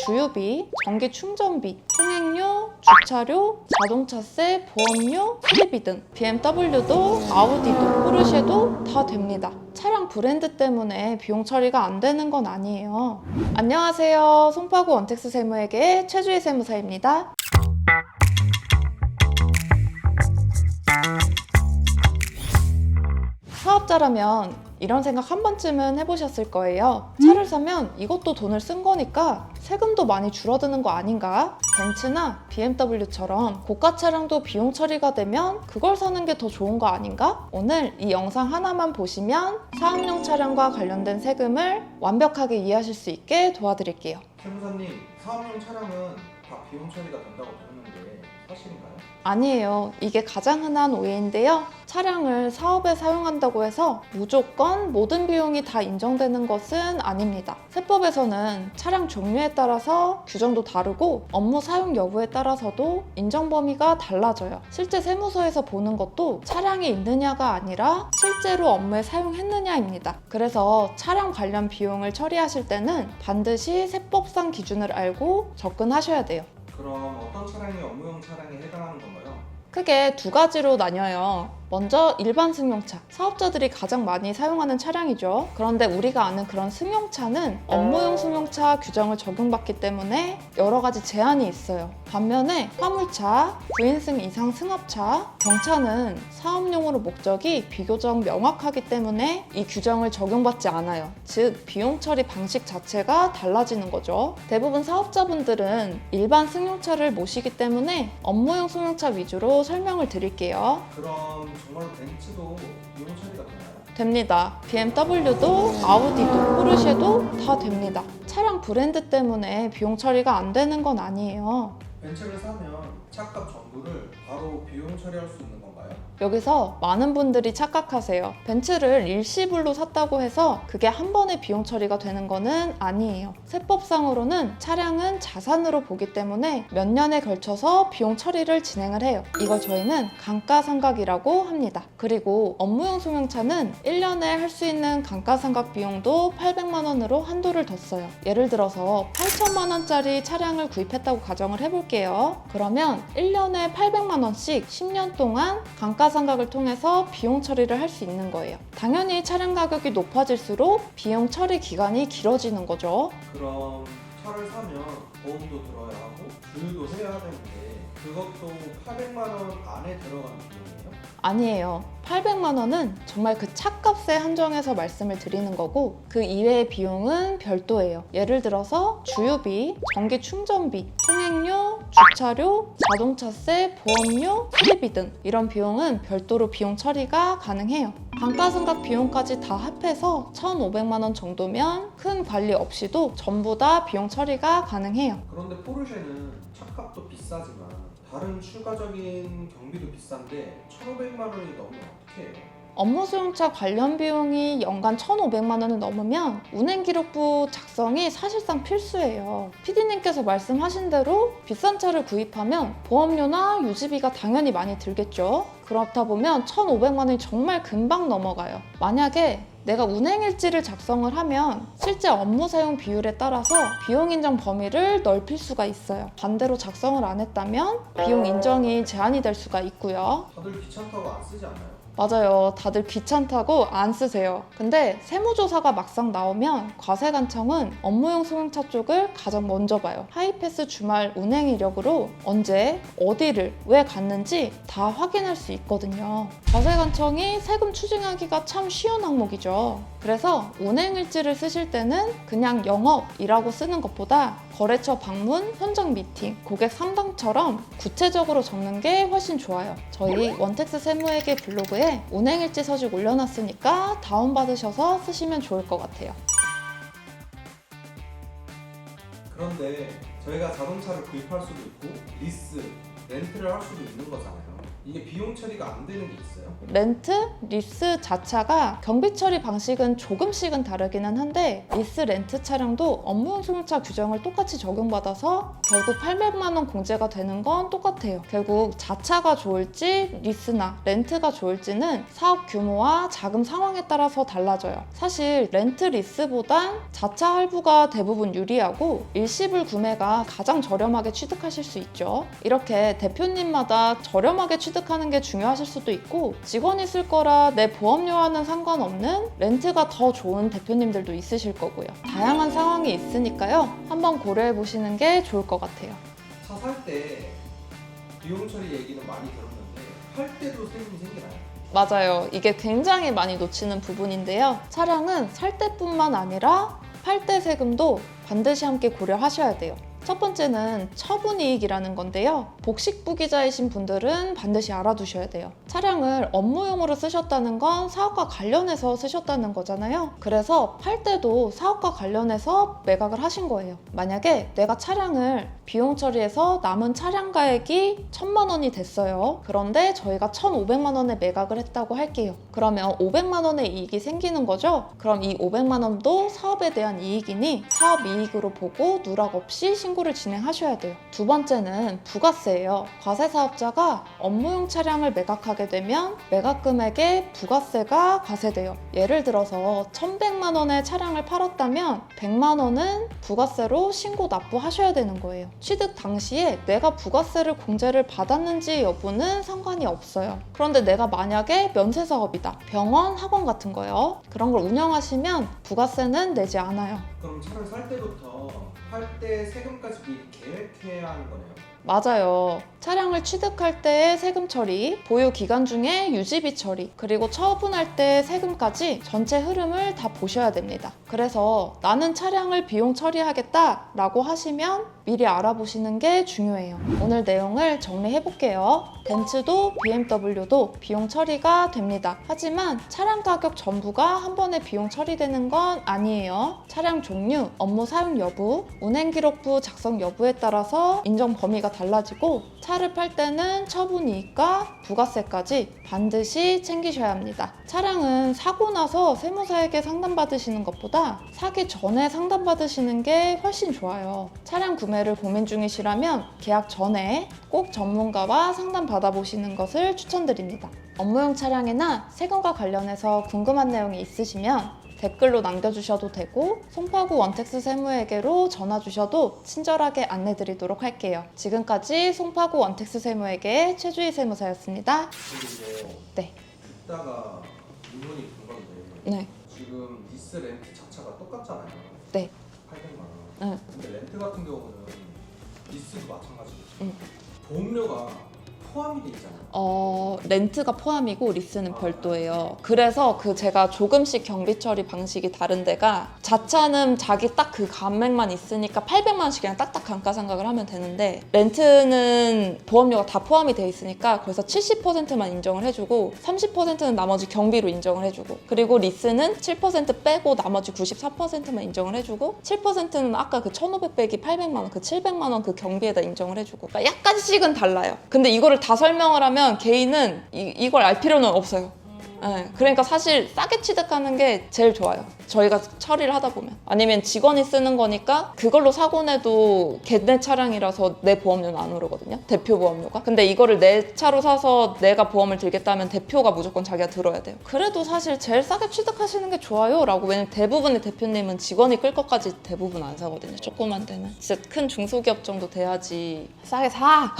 주유비, 전기 충전비, 통행료, 주차료, 자동차세, 보험료, 수리비 등 BMW도 아우디도 포르쉐도 다 됩니다. 차량 브랜드 때문에 비용 처리가 안 되는 건 아니에요. 안녕하세요. 송파구 원텍스 세무회계의 최주희 세무사입니다. 사업자라면 이런 생각 한 번쯤은 해보셨을 거예요. 차를 사면 이것도 돈을 쓴 거니까 세금도 많이 줄어드는 거 아닌가? 벤츠나 BMW처럼 고가 차량도 비용 처리가 되면 그걸 사는 게 더 좋은 거 아닌가? 오늘 이 영상 하나만 보시면 사업용 차량과 관련된 세금을 완벽하게 이해하실 수 있게 도와드릴게요. 세무사님, 사업용 차량은 다 비용 처리가 된다고 들었는데 사실인가요? 아니에요. 이게 가장 흔한 오해인데요. 차량을 사업에 사용한다고 해서 무조건 모든 비용이 다 인정되는 것은 아닙니다. 세법에서는 차량 종류에 따라서 규정도 다르고 업무 사용 여부에 따라서도 인정 범위가 달라져요. 실제 세무서에서 보는 것도 차량이 있느냐가 아니라 실제로 업무에 사용했느냐입니다. 그래서 차량 관련 비용을 처리하실 때는 반드시 세법상 기준을 알고 접근하셔야 돼요. 그럼 어떤 차량이 업무용 차량에 해당하는 건가요? 크게 두 가지로 나뉘어요. 먼저 일반 승용차, 사업자들이 가장 많이 사용하는 차량이죠. 그런데 우리가 아는 그런 승용차는 업무용 승용차 규정을 적용받기 때문에 여러 가지 제한이 있어요. 반면에 화물차, 9인승 이상 승합차, 경차는 사업용으로 목적이 비교적 명확하기 때문에 이 규정을 적용받지 않아요. 즉, 비용 처리 방식 자체가 달라지는 거죠. 대부분 사업자분들은 일반 승용차를 모시기 때문에 업무용 승용차 위주로 설명을 드릴게요. 그럼 정말로 벤츠도 비용 처리가 되나요? 됩니다. BMW도 아우디도 포르쉐도 다 됩니다. 차량 브랜드 때문에 비용 처리가 안 되는 건 아니에요. 벤츠를 사면 차값 전부를 바로 비용 처리할 수 있는 건가요? 여기서 많은 분들이 착각하세요. 벤츠를 일시불로 샀다고 해서 그게 한 번에 비용 처리가 되는 거는 아니에요. 세법상으로는 차량은 자산으로 보기 때문에 몇 년에 걸쳐서 비용 처리를 진행을 해요. 이걸 저희는 감가상각이라고 합니다. 그리고 업무용 승용차는 1년에 할 수 있는 감가상각 비용도 800만 원으로 한도를 뒀어요. 예를 들어서 8천만 원짜리 차량을 구입했다고 가정을 해볼게요. 그러면 1년에 800만 원씩 10년 동안 감가상각을 통해서 비용 처리를 할 수 있는 거예요. 당연히 차량 가격이 높아질수록 비용 처리 기간이 길어지는 거죠. 그럼 차를 사면 보험도 들어야 하고 주유도 해야 되는데 그것도 800만 원 안에 들어가는 비용이에요? 아니에요. 800만 원은 정말 그 차값에 한정해서 말씀을 드리는 거고 그 이외의 비용은 별도예요. 예를 들어서 주유비, 전기 충전비, 통행료, 주차료, 자동차세, 보험료, 수리비 등 이런 비용은 별도로 비용 처리가 가능해요. 감가상각 비용까지 다 합해서 1,500만 원 정도면 큰 관리 없이도 전부 다 비용 처리가 가능해요. 그런데 포르쉐는 차값도 비싸지만 다른 추가적인 경비도 비싼데 1,500만 원이 넘으면 어떻게 해요? 업무 수용차 관련 비용이 연간 1,500만 원을 넘으면 운행기록부 작성이 사실상 필수예요. PD님께서 말씀하신 대로 비싼 차를 구입하면 보험료나 유지비가 당연히 많이 들겠죠. 그렇다 보면 1,500만 원이 정말 금방 넘어가요. 만약에 내가 운행일지를 작성을 하면 실제 업무 사용 비율에 따라서 비용 인정 범위를 넓힐 수가 있어요. 반대로 작성을 안 했다면 비용 인정이 제한이 될 수가 있고요. 다들 귀찮다고 안 쓰지 않나요? 맞아요. 다들 귀찮다고 안 쓰세요. 근데 세무조사가 막상 나오면 과세관청은 업무용 승용차 쪽을 가장 먼저 봐요. 하이패스 주말 운행 이력으로 언제, 어디를, 왜 갔는지 다 확인할 수 있거든요. 과세관청이 세금 추징하기가 참 쉬운 항목이죠. 그래서 운행일지를 쓰실 때는 그냥 영업이라고 쓰는 것보다 거래처 방문, 현장 미팅, 고객 상담처럼 구체적으로 적는 게 훨씬 좋아요. 저희 원텍스 세무회계 블로그에 운행일지 서식 올려놨으니까 다운받으셔서 쓰시면 좋을 것 같아요. 그런데 저희가 자동차를 구입할 수도 있고 리스, 렌트를 할 수도 있는 거잖아요. 이게 비용 처리가 안 되는 게 있어요? 렌트, 리스 자차가 경비 처리 방식은 조금씩은 다르기는 한데 리스 렌트 차량도 업무용 승용차 규정을 똑같이 적용받아서 결국 800만 원 공제가 되는 건 똑같아요. 결국 자차가 좋을지 리스나 렌트가 좋을지는 사업 규모와 자금 상황에 따라서 달라져요. 사실 렌트 리스보단 자차 할부가 대부분 유리하고 일시불 구매가 가장 저렴하게 취득하실 수 있죠. 이렇게 대표님마다 저렴하게 취득하는 게 중요하실 수도 있고 직원이 쓸 거라 내 보험료와는 상관없는 렌트가 더 좋은 대표님들도 있으실 거고요. 다양한 상황이 있으니까요. 한번 고려해 보시는 게 좋을 것 같아요. 차 살 때 비용 처리 얘기는 많이 들었는데 팔 때도 세금이 생기나요? 맞아요. 이게 굉장히 많이 놓치는 부분인데요. 차량은 살 때뿐만 아니라 팔 때 세금도 반드시 함께 고려하셔야 돼요. 첫 번째는 처분이익이라는 건데요. 복식부기자이신 분들은 반드시 알아두셔야 돼요. 차량을 업무용으로 쓰셨다는 건 사업과 관련해서 쓰셨다는 거잖아요. 그래서 팔 때도 사업과 관련해서 매각을 하신 거예요. 만약에 내가 차량을 비용 처리해서 남은 차량 가액이 1,000만 원이 됐어요. 그런데 저희가 1,500만 원에 매각을 했다고 할게요. 그러면 500만 원의 이익이 생기는 거죠? 그럼 이 500만 원도 사업에 대한 이익이니 사업 이익으로 보고 누락 없이 신고를 진행하셔야 돼요. 두 번째는 부가세예요. 과세사업자가 업무용 차량을 매각하게 되면 매각 금액에 부가세가 과세돼요. 예를 들어서 1,100만 원의 차량을 팔았다면 100만 원은 부가세로 신고 납부하셔야 되는 거예요. 취득 당시에 내가 부가세를 공제를 받았는지 여부는 상관이 없어요. 그런데 내가 만약에 면세사업이다. 병원, 학원 같은 거요. 그런 걸 운영하시면 부가세는 내지 않아요. 그럼 차를 살 때부터 팔 때 세금까지 미리 계획해야 하는 거네요? 맞아요. 차량을 취득할 때의 세금 처리, 보유 기간 중에 유지비 처리, 그리고 처분할 때의 세금까지 전체 흐름을 다 보셔야 됩니다. 그래서 나는 차량을 비용 처리하겠다 라고 하시면 미리 알아보시는 게 중요해요. 오늘 내용을 정리해 볼게요. 벤츠도 BMW도 비용 처리가 됩니다. 하지만 차량 가격 전부가 한 번에 비용 처리되는 건 아니에요. 차량 종류, 업무 사용 여부, 운행기록부 작성 여부에 따라서 인정 범위가 달라지고 차를 팔 때는 처분이익과 부가세까지 반드시 챙기셔야 합니다. 차량은 사고 나서 세무사에게 상담받으시는 것보다 사기 전에 상담받으시는 게 훨씬 좋아요. 차량 구매를 고민 중이시라면 계약 전에 꼭 전문가와 상담 받아보시는 것을 추천드립니다. 업무용 차량이나 세금과 관련해서 궁금한 내용이 있으시면 댓글로 남겨주셔도 되고 송파구 원택스 세무에게로 전화 주셔도 친절하게 안내드리도록 할게요. 지금까지 송파구 원택스 세무에게 최주희 세무사였습니다. 그리고 네. 듣다가 의문이 든 건데 네. 지금 리스 렌트 자차가 똑같잖아요. 네. 800만 원. 네. 근데 렌트 같은 경우는 리스도 마찬가지겠죠. 응. 보험료가 포함이 돼 있잖아요. 렌트가 포함이고 리스는 별도예요. 그래서 제가 조금씩 경비 처리 방식이 다른 데가 자차는 자기 딱 그 감액만 있으니까 800만 원씩 그냥 딱딱 감가상각을 하면 되는데 렌트는 보험료가 다 포함이 돼 있으니까 그래서 70%만 인정을 해주고 30%는 나머지 경비로 인정을 해주고 그리고 리스는 7% 빼고 나머지 94%만 인정을 해주고 7%는 아까 그 1,500 빼기 800만 원 그 700만 원 그 경비에다 인정을 해주고 그러니까 약간씩은 달라요. 근데 이거를 다 설명을 하면 개인은 이걸 알 필요는 없어요. 네, 그러니까 사실 싸게 취득하는 게 제일 좋아요. 저희가 처리를 하다 보면. 아니면 직원이 쓰는 거니까 그걸로 사고 내도 걔네 차량이라서 내 보험료는 안 오르거든요. 대표 보험료가. 근데 이거를 내 차로 사서 내가 보험을 들겠다면 대표가 무조건 자기가 들어야 돼요. 그래도 사실 제일 싸게 취득하시는 게 좋아요 라고. 왜냐면 대부분의 대표님은 직원이 끌 것까지 대부분 안 사거든요. 조그만 데는. 진짜 큰 중소기업 정도 돼야지 싸게 사!